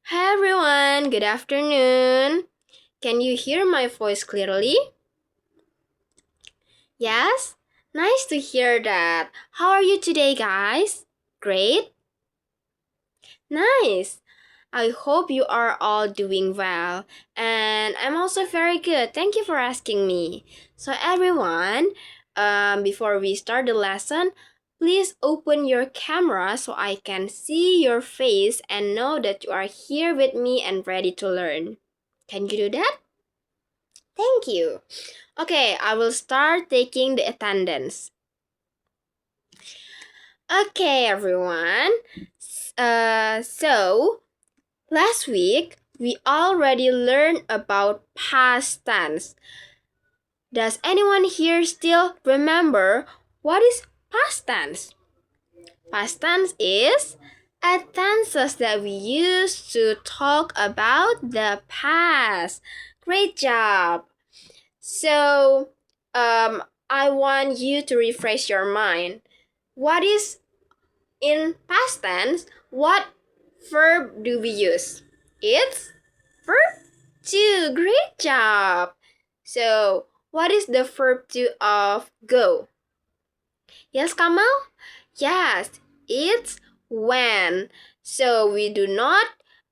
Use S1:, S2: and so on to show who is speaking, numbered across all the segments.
S1: Hi everyone, good afternoon. Can you hear my voice clearly? Yes? Nice to hear that. How are you today, guys? Great? Nice. I hope you are all doing well. And I'm also very good. Thank you for asking me. So, everyone, before we start the lesson, please open your camera so I can see your face and know that you are here with me and ready to learn. Can you do that? Thank you. Okay, I will start taking the attendance. Okay, everyone. So last week we already learned about past tense. Does anyone here still remember what is past tense? Past tense is a tenses that we use to talk about the past. Great job. So, I want you to refresh your mind. What is in past tense? What verb do we use? It's verb to. Great job. So, what is the verb to of go? Yes, Kamal? Yes, it's when. So, we do not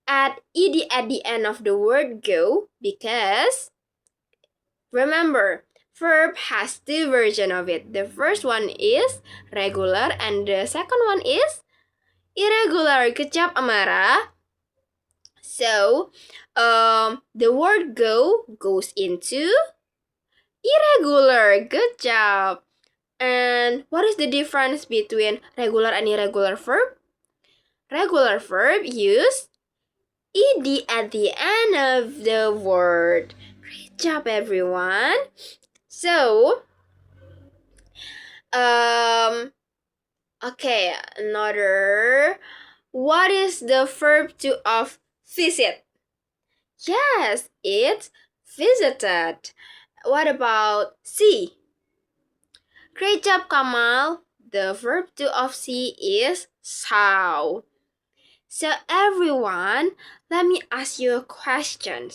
S1: add ed at the end of the word go because remember, verb has two versions of it. The first one is regular and the second one is irregular. Good job, Amara. So, the word go goes into irregular. Good job. And what is the difference between regular and irregular verb? Regular verb use ed at the end of the word. Great job, everyone. So, okay, another. What is the verb to of visit? Yes, it's visited. What about see? Great job, Kamal. The verb to of see is saw. So everyone, let me ask you a question.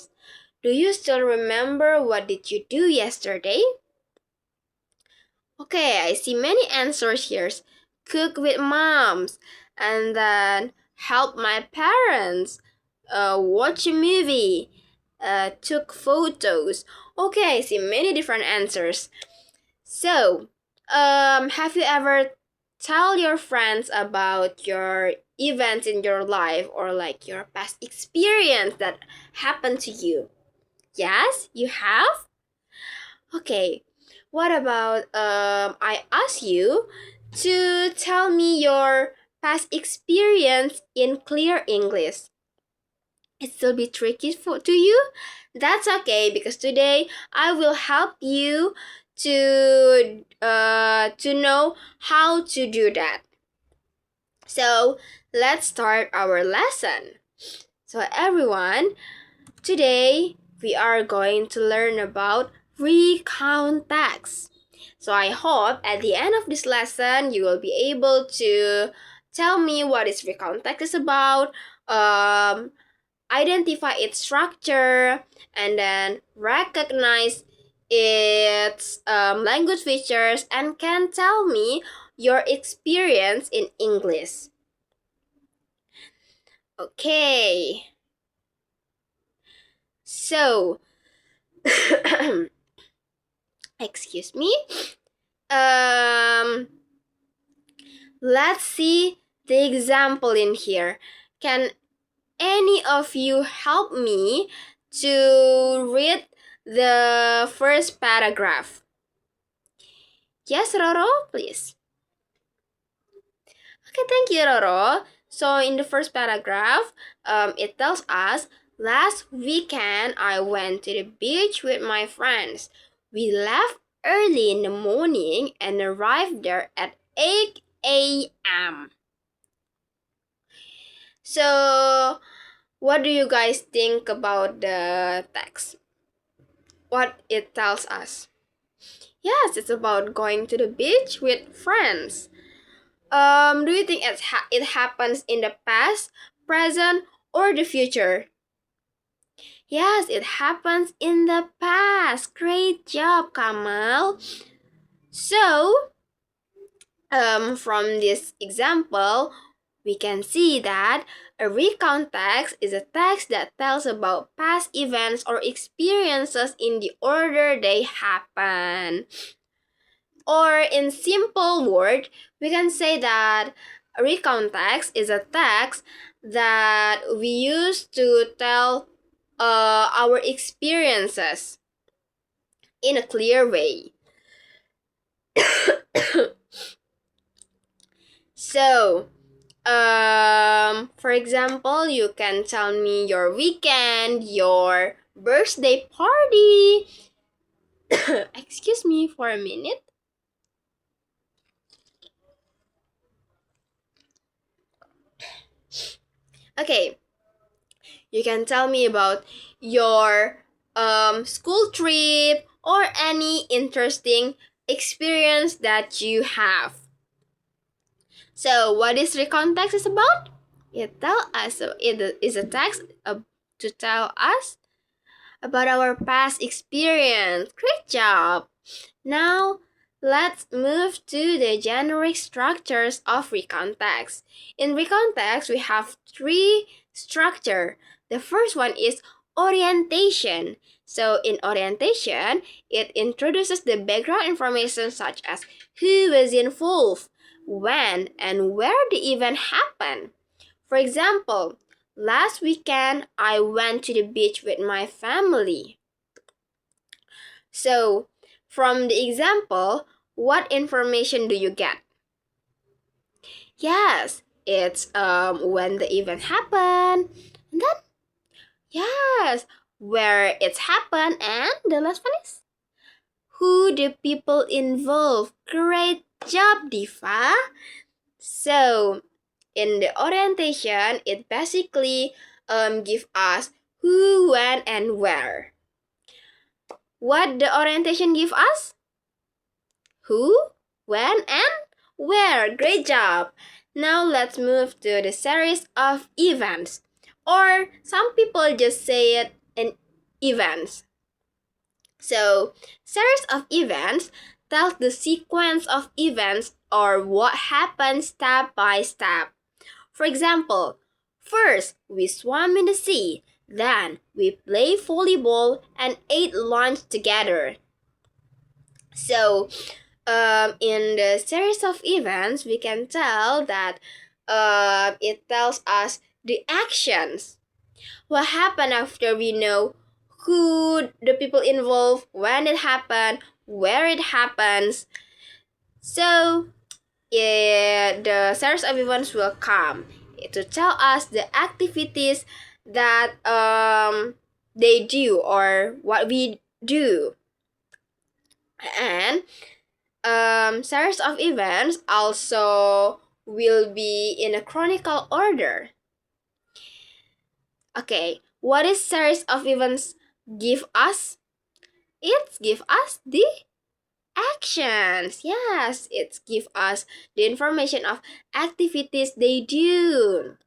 S1: Do you still remember what did you do yesterday? Okay, I see many answers here. Cook with moms, and then help my parents, watch a movie, took photos. Okay, I see many different answers. So, have you ever tell your friends about your events in your life or like your past experience that happened to you? Yes, you have? Okay, what about I ask you to tell me your past experience in clear English. It still be tricky to you? That's okay because today I will help you to know how to do that. So let's start our lesson. So everyone, today we are going to learn about recount text. So I hope at the end of this lesson you will be able to tell me what is recount text is about, identify its structure, and then recognize its language features and can tell me your experience in English. Okay. So, excuse me. Um, let's see the example in here. Can any of you help me to read the first paragraph? Yes, Roro, please. Okay, thank you, Roro. So in the first paragraph, it tells us, last weekend I went to the beach with my friends. We left early in the morning and arrived there at 8 a.m. So, what do you guys think about the text? What it tells us? Yes, it's about going to the beach with friends. Do you think it happens in the past, present, or the future? Yes, it happens in the past. Great job, Kamal. So, from this example, we can see that a recount text is a text that tells about past events or experiences in the order they happen. Or in simple word, we can say that a recount text is a text that we use to tell our experiences in a clear way. So, for example, you can tell me your weekend, your birthday party. Excuse me for a minute. Okay, you can tell me about your school trip or any interesting experience that you have. So, what is recount text is about? It tell us. It is a text to tell us about our past experience. Great job! Now, let's move to the generic structures of recount text. In recount text, we have three structures. The first one is orientation. So, in orientation, it introduces the background information such as who was involved, when, and where the event happened. For example, last weekend I went to the beach with my family. So, from the example, what information do you get? Yes, it's when the event happened. And then, yes, where it's happened, and the last one is who the people involved. Great job, Diva. So, in the orientation, it basically give us who, when, and where. What the orientation give us? Who, when, and where. Great job. Now let's move to the series of events. Or some people just say it in events. So, series of events tells the sequence of events or what happens step by step. For example, first we swam in the sea, then we played volleyball and ate lunch together. So, in the series of events, we can tell that it tells us the actions. What happened after we know who the people involved, when it happened, where it happens. So, the series of events will come to tell us the activities that they do or what we do. And series of events also will be in a chronicle order. Okay, what is series of events give us? It give us the actions. Yes, it give us the information of activities they do.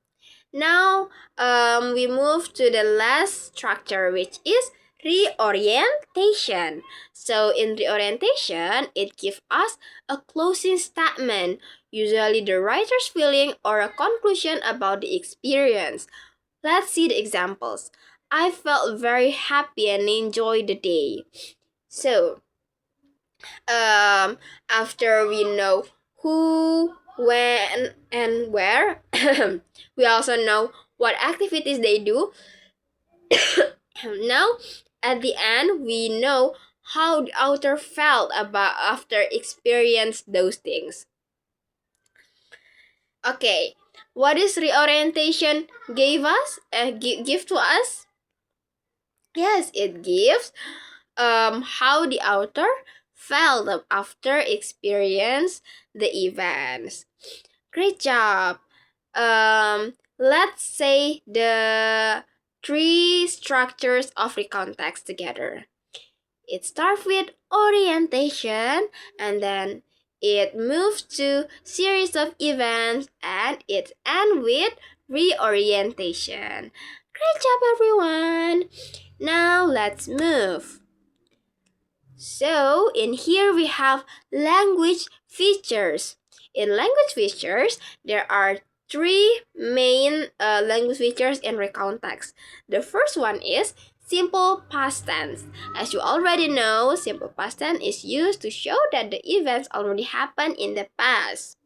S1: Now, we move to the last structure, which is reorientation. So, in reorientation, it gives us a closing statement, usually the writer's feeling or a conclusion about the experience. Let's see the examples. I felt very happy and enjoyed the day. So, after we know who, when, and where, we also know what activities they do. Now, at the end, we know how the author felt about after experienced those things. Okay, what is reorientation gave us? Give to us? Yes, it gives how the author felt after experience the events. Great job. Let's say the three structures of recount text together. It starts with orientation, and then it moves to series of events, and it ends with reorientation. Great job, everyone! Now let's move. So, in here we have language features. In language features, there are three main language features in recount text. The first one is simple past tense. As you already know, simple past tense is used to show that the events already happened in the past.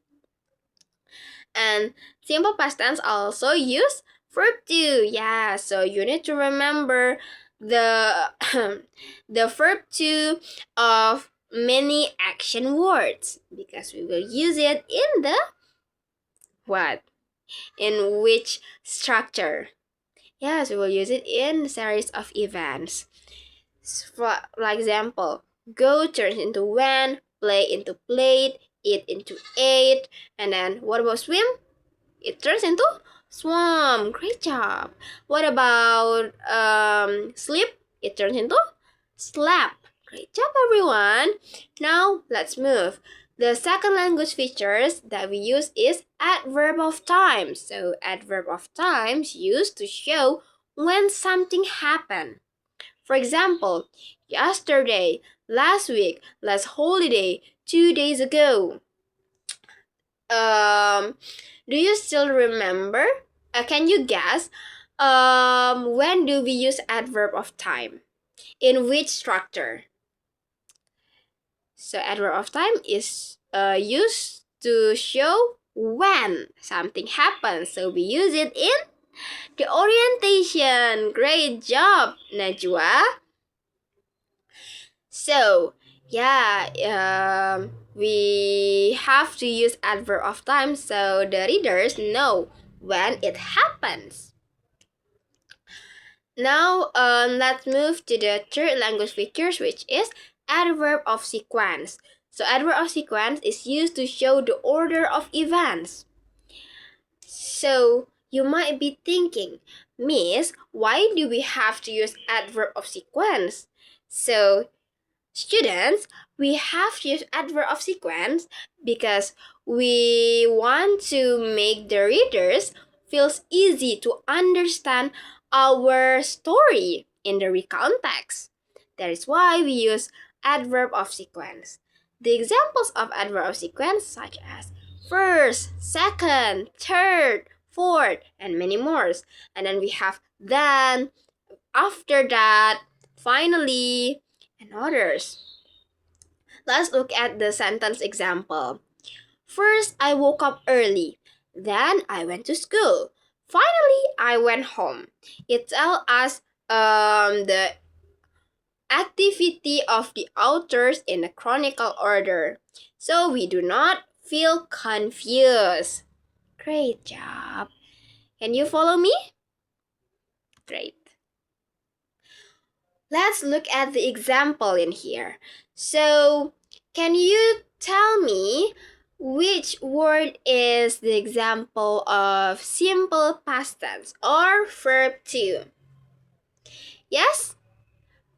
S1: And simple past tense also use verb to. Yeah, so you need to remember the the verb to of many action words because we will use it in the what? In which structure? Yes, we will use it in series of events. For example, go turns into went, play into played, eat into ate, and then what about swim? It turns into swam. Great job. What about sleep? It turns into slept. Great job, everyone. Now let's move. The second language features that we use is adverb of time. So adverb of times used to show when something happened. For example, yesterday, last week, last holiday, 2 days ago. Do you still remember? Can you guess? When do we use adverb of time? In which structure? So adverb of time is used to show when something happens. So we use it in the orientation. Great job, Najwa. So yeah, we have to use adverb of time so the readers know when it happens. Now let's move to the third language features, which is adverb of sequence. So adverb of sequence is used to show the order of events. So you might be thinking, Miss, why do we have to use adverb of sequence? So students, we have to use adverb of sequence because we want to make the readers feels easy to understand our story in the recount text. That is why we use adverb of sequence. The examples of adverb of sequence such as first, second, third, fourth, and many more. And then we have then, after that, finally, and others. Let's look at the sentence example. First, I woke up early. Then I went to school. Finally, I went home. It tells us the activity of the authors in a chronicle order, so we do not feel confused. Great job. Can you follow me? Great. Let's look at the example in here. So, can you tell me which word is the example of simple past tense or verb to? Yes?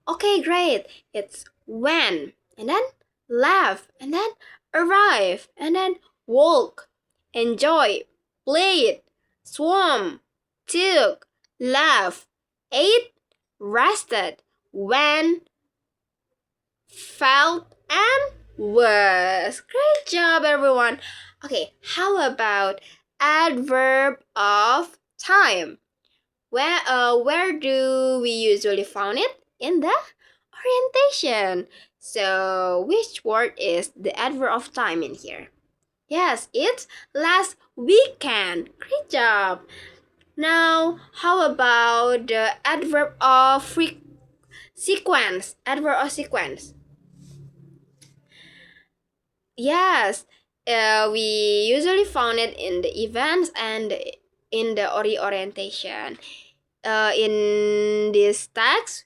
S1: Okay, great. It's when, and then laugh, and then arrive, and then walk, enjoy, played, swam, took, laugh, ate, rested, went, felt, and was. Great job, everyone. Okay, how about adverb of time? Where do we usually found it? In the orientation. So, which word is the adverb of time in here? Yes, it's last weekend. Great job. Now, how about the adverb of sequence? Adverb of sequence. Yes, we usually found it in the events and in the reorientation. In this text,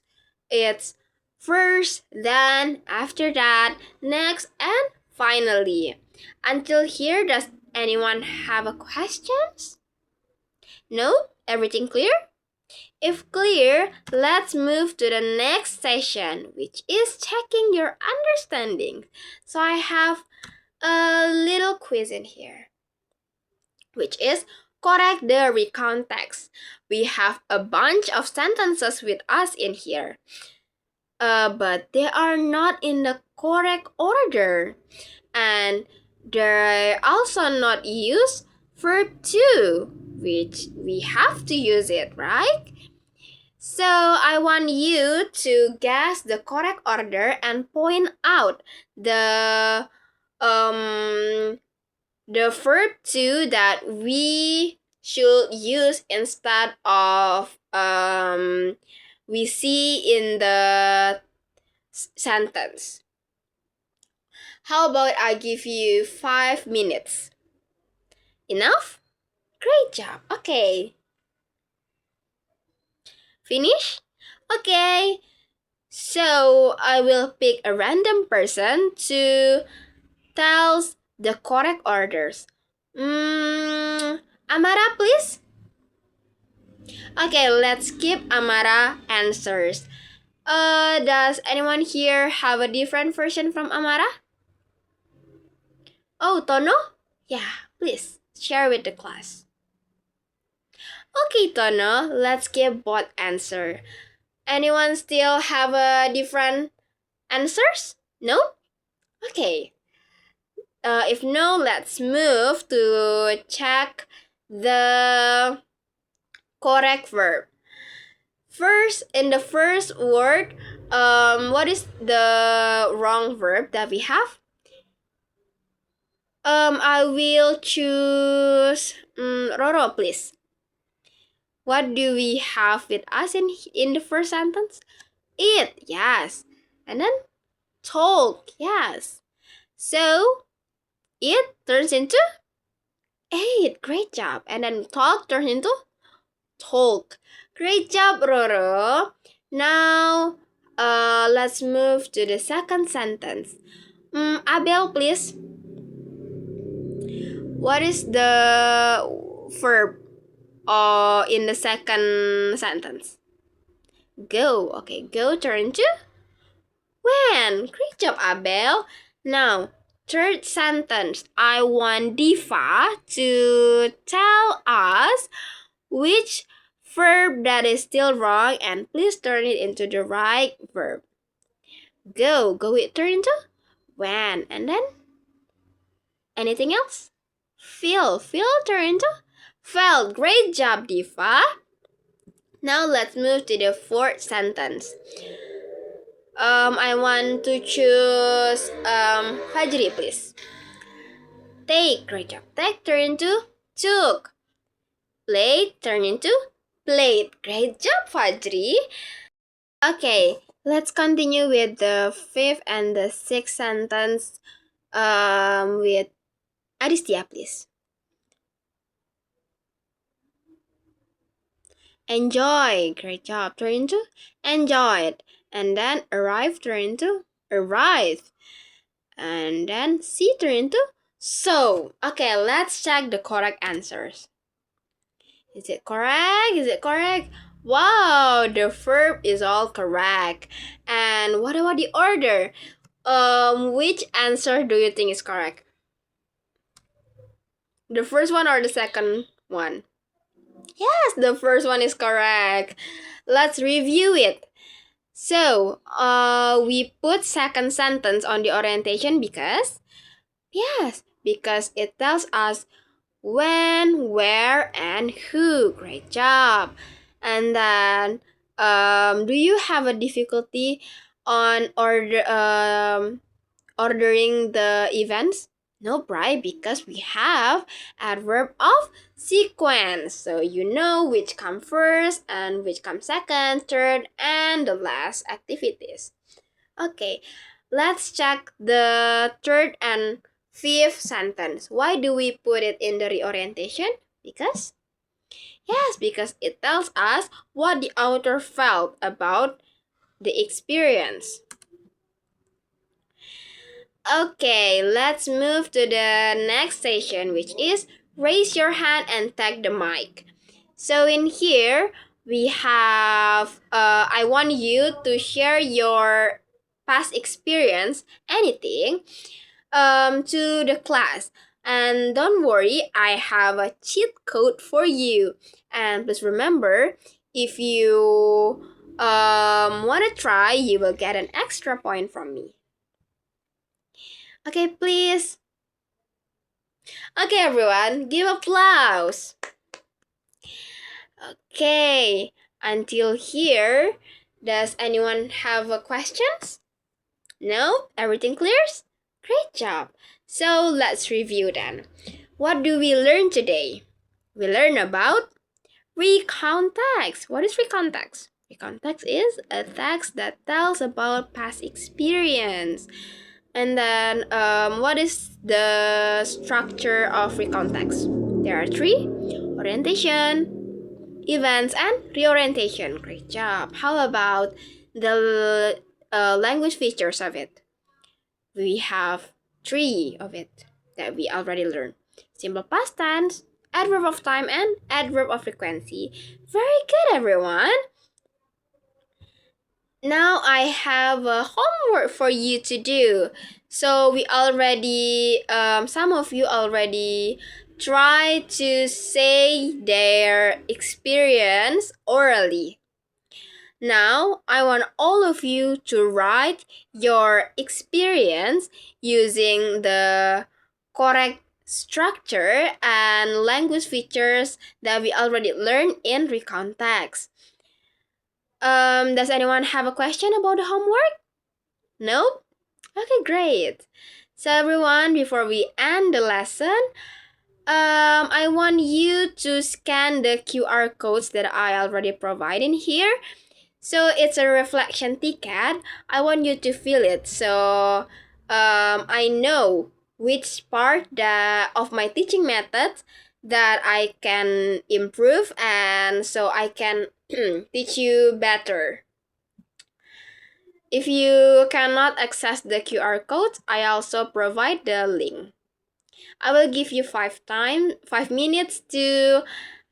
S1: it's first, then, after that, next, and finally. Until here, does anyone have a questions? No? Everything clear? If clear, let's move to the next session, which is checking your understanding. So I have a little quiz in here, which is correct the recount text. We have a bunch of sentences with us in here. But they are not in the correct order. And they're also not used verb to, which we have to use it, right? So I want you to guess the correct order and point out the verb to that we should use instead of we see in the sentence. How about I give you 5 minutes? Enough? Great job. Okay. Finish? Okay. So I will pick a random person to tell the correct orders. Amara, please. Okay, let's keep Amara answers. Does anyone here have a different version from Amara? Oh, Tono? Yeah, please share with the class. Okay, Tono, let's give both answer. Anyone still have a different answers? No? Okay. If no, let's move to check the correct verb. First, in the first word, what is the wrong verb that we have? I will choose Roro, please. What do we have with us in the first sentence? Eat, yes. And then talk, yes. So, it turns into ate. Great job. And then talk turns into talk. Great job, Roro. Now, let's move to the second sentence. Abel, please. What is the verb in the second sentence? Go. Okay, go turn to when. Great job, Abel. Now, third sentence. I want Diva to tell us which verb that is still wrong and please turn it into the right verb. Go. Go it turn into when. And then anything else? Feel. Feel turn into felt. Great job, Diva. Now let's move to the fourth sentence. I want to choose Fajri, please. Take. Great job. Take turn into took. Plate turn into plate. Great job, Fajri. Okay, let's continue with the fifth and the sixth sentence with Aditya, please. Enjoy. Great job. Turn into enjoyed. And then arrive turn into arrived. And then see turn into so. Okay, let's check the correct answers. Is it correct? Is it correct? Wow, the verb is all correct. And what about the order? Which answer do you think is correct? The first one or the second one? Yes, the first one is correct. Let's review it. So, we put second sentence on the orientation because it tells us when, where, and who. Great job. And then, do you have a difficulty on ordering the events? No, right? Because we have adverb of sequence. So you know which come first and which come second, third, and the last activities. Okay, let's check the third and fifth sentence. Why do we put it in the reorientation? Because it tells us what the author felt about the experience. Okay, let's move to the next station, which is raise your hand and take the mic. So in here, we have, I want you to share your past experience, anything, to the class. And don't worry, I have a cheat code for you. And please remember, if you want to try, you will get an extra point from me. Okay, please. Okay, everyone, give applause. Okay, until here, does anyone have questions? No? Everything clears? Great job. So let's review then. What do we learn today? We learn about recount text. What is recount text? Recount text is a text that tells about past experience. And then, what is the structure of recount text? There are three: orientation, events, and reorientation. Great job. How about the language features of it? We have three of it that we already learned: simple past tense, adverb of time, and adverb of frequency. Very good, everyone. Now I have a homework for you to do. So we already, some of you already try to say their experience orally. Now, I want all of you to write your experience using the correct structure and language features that we already learned in recount text. Does anyone have a question about the homework? No? Okay, great. So everyone, before we end the lesson, I want you to scan the QR codes that I already provided in here. So it's a reflection ticket. I want you to fill it. So I know which part of my teaching method that I can improve, and so I can teach you better. If you cannot access the QR code, I also provide the link. I will give you 5 minutes to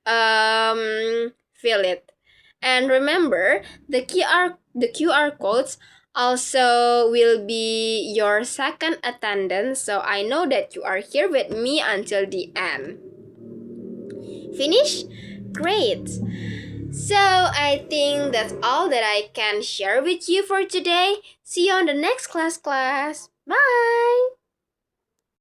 S1: fill it. And remember, the QR codes also will be your second attendance, so I know that you are here with me until the end. Finish? Great. So I think that's all that I can share with you for today. See you on the next class. Bye!